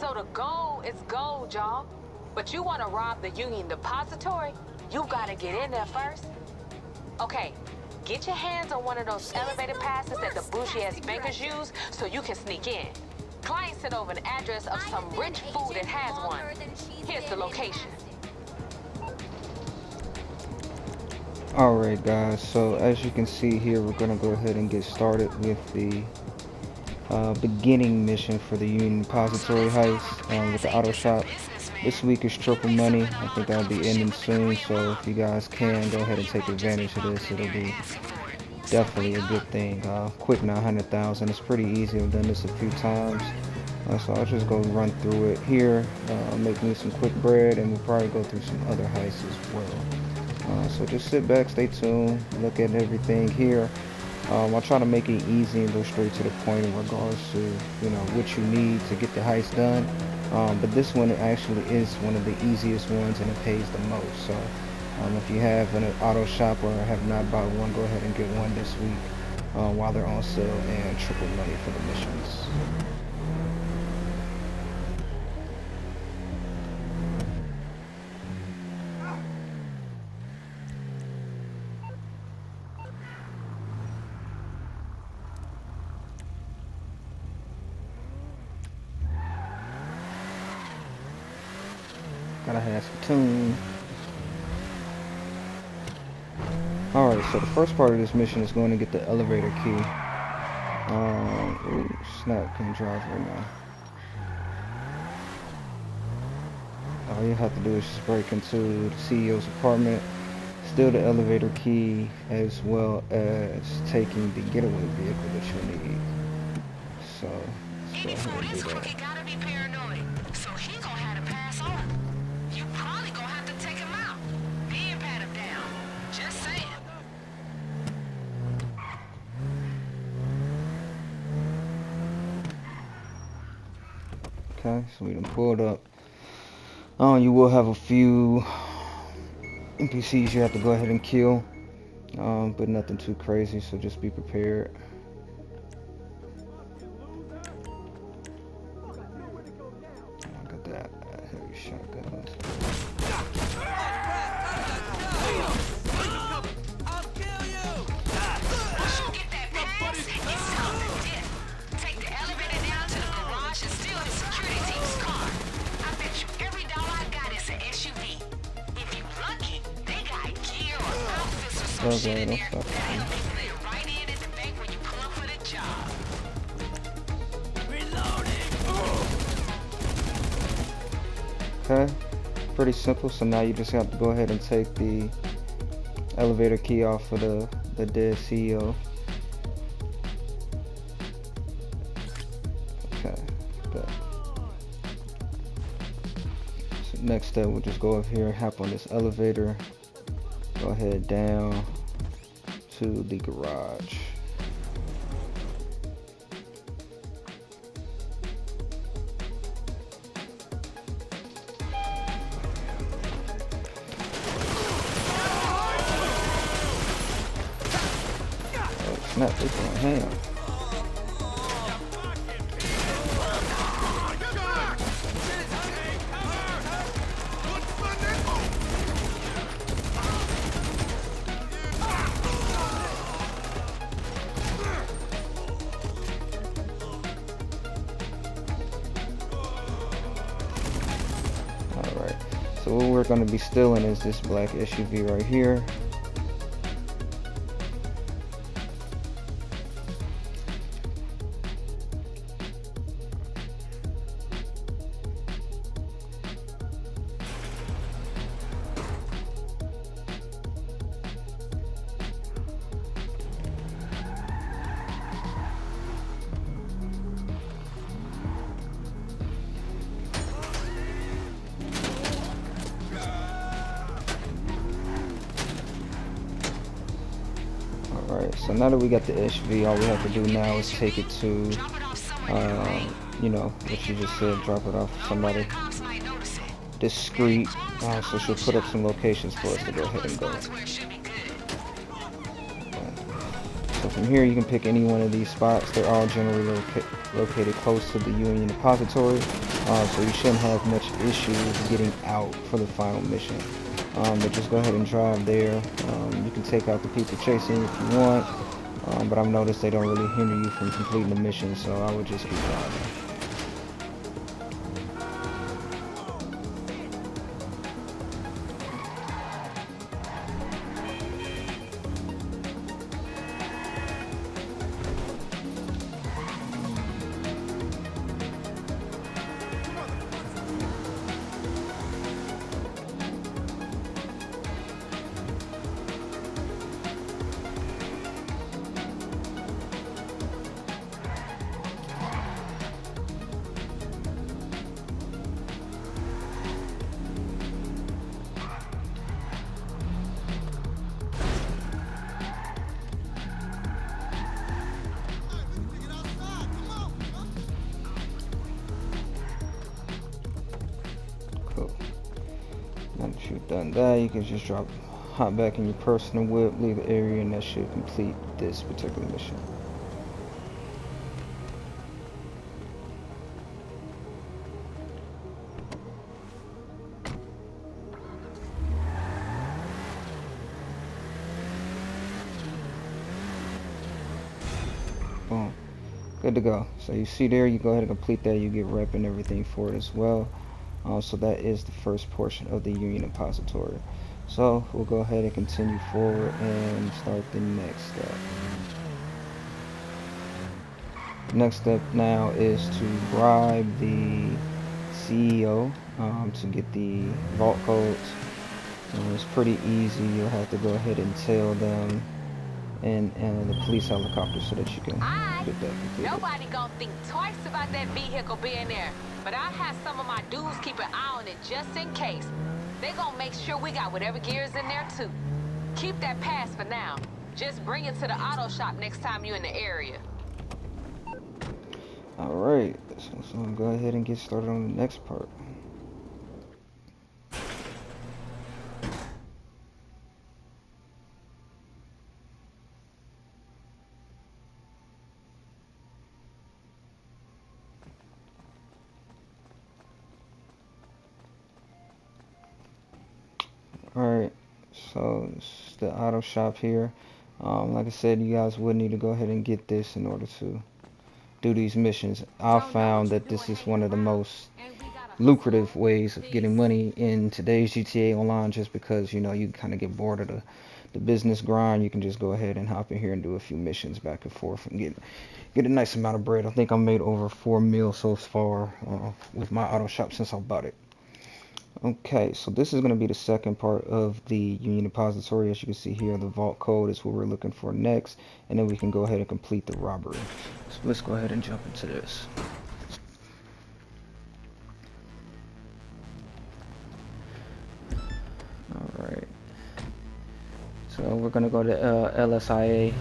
So the goal is gold, y'all. But you want to rob the Union Depository? You gotta get in there first. Okay, get your hands on one of those elevator passes that the bougie-ass bankers use so you can sneak in. Client sent over an address of some rich food that has one. Here's the location. Alright guys, so as you can see here, we're going to go ahead and get started with the beginning mission for the Union Depository heist with the auto shop. This week is triple money. I think that'll be ending soon, so if you guys can, go ahead and take advantage of this. It'll be definitely a good thing. Quick 900,000. It's pretty easy. I've done this a few times. So I'll just go run through it here, make me some quick bread, and we'll probably go through some other heists as well. So just sit back, stay tuned, look at everything here. I'll try to make it easy and go straight to the point in regards to, you know, what you need to get the heist done. But this one actually is one of the easiest ones, and it pays the most. So if you have an auto shop or have not bought one, go ahead and get one this week while they're on sale and triple money for the missions. Gotta have some tune. Alright, so the first part of this mission is going to get the elevator key. Ooh, snap, can't drive right now. All you have to do is just break into the CEO's apartment, steal the elevator key, as well as taking the getaway vehicle that you need. So, let's go ahead and do that. Okay, so we done pulled up. You will have a few NPCs you have to go ahead and kill, but nothing too crazy, so just be prepared. Got that heavy shotgun. Okay, don't stop. Okay, pretty simple. So now you just have to go ahead and take the elevator key off of the dead CEO. Okay, good. So next step, we'll just go over here, hop on this elevator, go ahead down to the garage. Oh snap, this one ham. So what we're going to be stealing is this black SUV right here. Alright, so now that we got the SUV, all we have to do now is take it to, you know, what you just said, drop it off to somebody discreet. So she'll put up some locations for us to go ahead and go. So from here you can pick any one of these spots. They're all generally located close to the Union Depository. so you shouldn't have much issues getting out for the final mission. But just go ahead and drive there. You can take out the people chasing if you want, but I've noticed they don't really hinder you from completing the mission, so I would just keep driving. Cool. Once you've done that, you can just hop back in your personal whip, leave the area, and that should complete this particular mission. Boom. Good to go. So you see there, you go ahead and complete that. You get rep and everything for it as well. So that is the first portion of the Union Depository. So we'll go ahead and continue forward and start the next step. Next step now is to bribe the CEO to get the vault codes. It's pretty easy. You'll have to go ahead and tell them and the police helicopter so that you can get that completed. Nobody gonna think twice about that vehicle being there, but I have some of my dudes keep an eye on it just in case. They gonna make sure we got whatever gear's in there too. Keep that pass for now. Just bring it to the auto shop next time you're in the area. Alright, so I'll go ahead and get started on the next part. Alright, so it's the auto shop here. Like I said, you guys would need to go ahead and get this in order to do these missions. I found that this is one of the most lucrative ways of getting money in today's GTA Online, just because, you know, you kind of get bored of the business grind. You can just go ahead and hop in here and do a few missions back and forth and get a nice amount of bread. I think I made over 4 mil so far with my auto shop since I bought it. Okay, so this is going to be the second part of the Union Depository. As you can see here, the vault code is what we're looking for next, and then we can go ahead and complete the robbery. So let's go ahead and jump into this. Alright, so we're going to go to LSIA,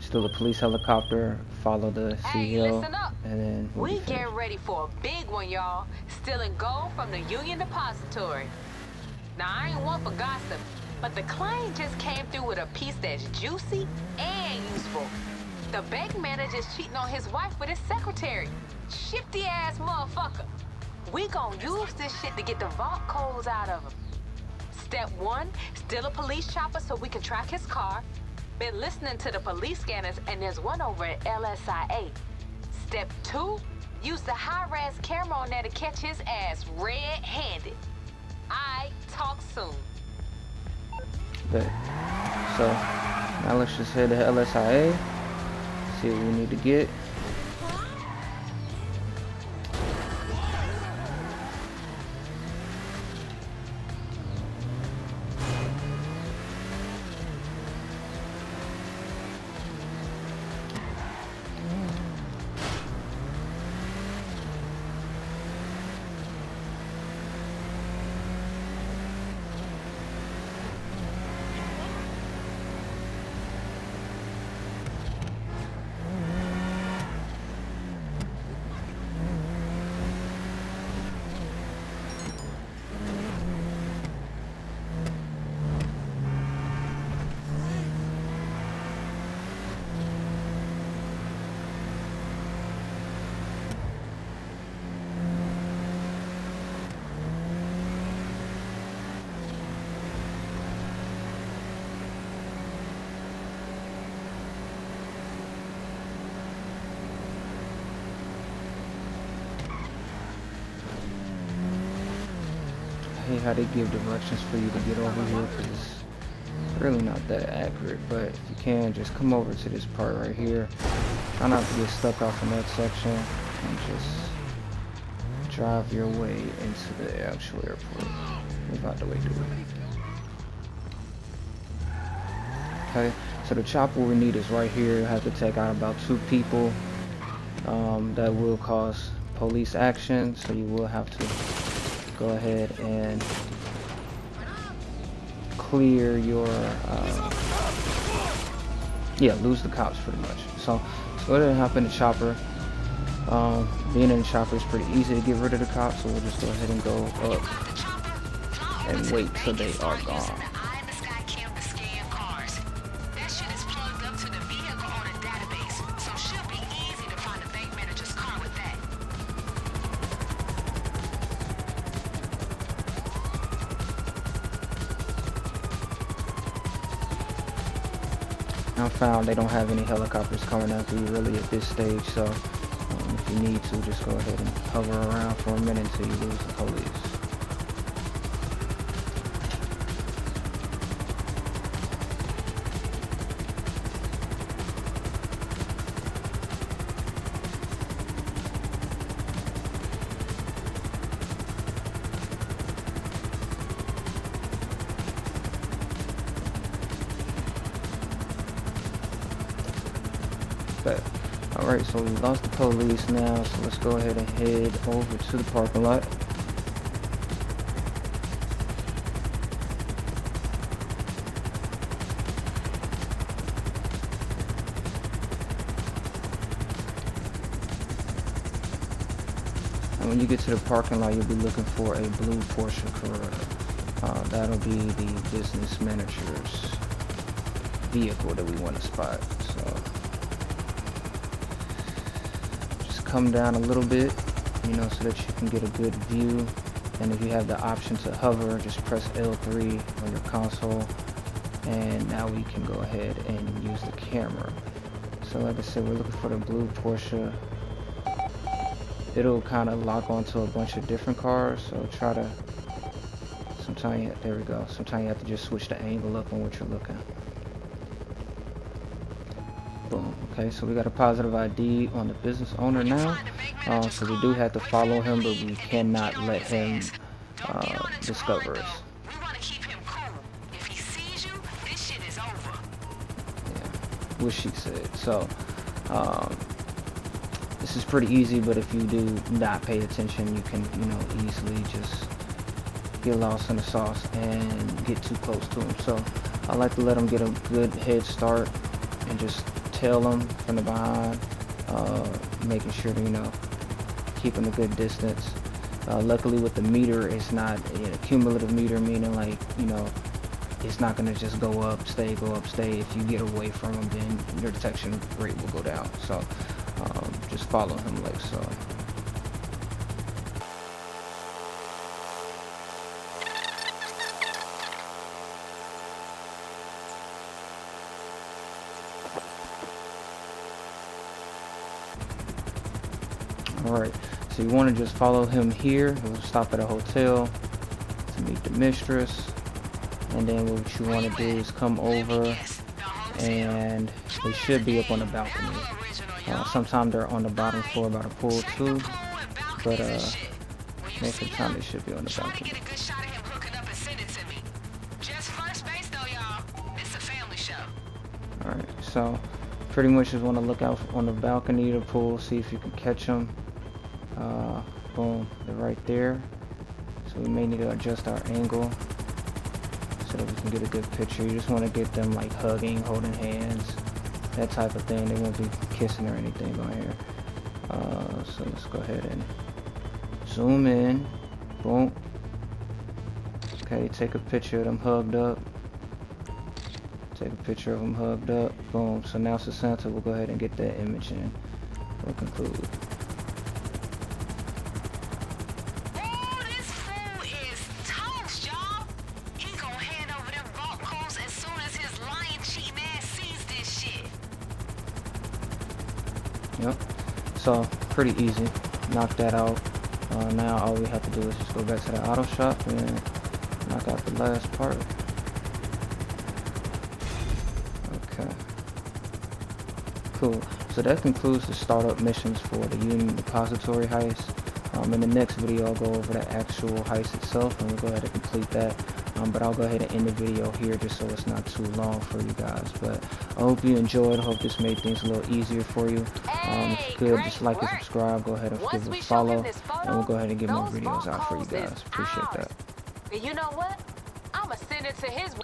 steal the police helicopter, follow the CEO, hey, listen up. And then we get ready for a big one, y'all. Stealing gold from the Union Depository. Now, I ain't one for gossip, but the client just came through with a piece that's juicy and useful. The bank manager's cheating on his wife with his secretary. Shifty ass motherfucker. We gon' use this shit to get the vault codes out of him. Step 1, steal a police chopper so we can track his car. Been listening to the police scanners, and there's one over at LSIA. Step 2, use the high-res camera on there to catch his ass red-handed. I talk soon. Okay, so now let's just head to LSIA, see what we need to get. hate how they give directions for you to get over here because it's really not that accurate. But if you can, just come over to this part right here. Try not to get stuck off in that section and just drive your way into the actual airport. We're about to wait to it. Okay, so the chopper we need is right here. You have to take out about 2 people. That will cause police action, so you will have to go ahead and clear your lose the cops pretty much. So let's go ahead and hop in the chopper. Being in the chopper is pretty easy to get rid of the cops, so we'll just go ahead and go up and wait till they are gone. I found they don't have any helicopters coming after you really at this stage, so if you need to, just go ahead and hover around for a minute until you lose the police. But alright, so we lost the police now, so let's go ahead and head over to the parking lot. And when you get to the parking lot, you'll be looking for a blue Porsche Carrera. That'll be the business manager's vehicle that we want to spot. So come down a little bit, you know, so that you can get a good view. And if you have the option to hover, just press L3 on your console, and now we can go ahead and use the camera. So like I said, we're looking for the blue Porsche. It'll kind of lock onto a bunch of different cars, so try to, there we go, sometimes you have to just switch the angle up on what you're looking. Boom. Okay, so we got a positive ID on the business owner now, so we do have to follow him, but we cannot let him discover us. Yeah, what she said. So this is pretty easy, but if you do not pay attention, you can, you know, easily just get lost in the sauce and get too close to him. So I like to let him get a good head start and just tail them from the behind, making sure to, you know, keeping a good distance. Luckily with the meter, it's not a cumulative meter, meaning like, you know, it's not going to just go up, stay, go up, stay. If you get away from them, then your detection rate will go down. So just follow him like so. Alright, so you want to just follow him here. We'll stop at a hotel to meet the mistress, and then what you want to do is come over, and they should be up on the balcony. Sometimes they're on the bottom floor by the pool too, but most of the time they should be on the balcony. Alright, so pretty much just want to look out on the balcony of the pool, see if you can catch them. Boom, they're right there. So we may need to adjust our angle so that we can get a good picture. You just want to get them like hugging, holding hands, that type of thing. They won't be kissing or anything on here. So let's go ahead and zoom in. Boom. Okay, take a picture of them hugged up. Take a picture of them hugged up. Boom. So now Santa will go ahead and get that image in. We'll conclude. Yep, so pretty easy, knock that out. Now all we have to do is just go back to the auto shop and knock out the last part. Okay. Cool. So that concludes the startup missions for the Union Depository heist. In the next video, I'll go over the actual heist itself, and we'll go ahead and complete that. But I'll go ahead and end the video here just so it's not too long for you guys. But I hope you enjoyed. I hope this made things a little easier for you. If you could, just like and subscribe. Go ahead and give it a follow. And we'll go ahead and get more videos out for you guys. Appreciate that. And you know what? I'ma send it to his...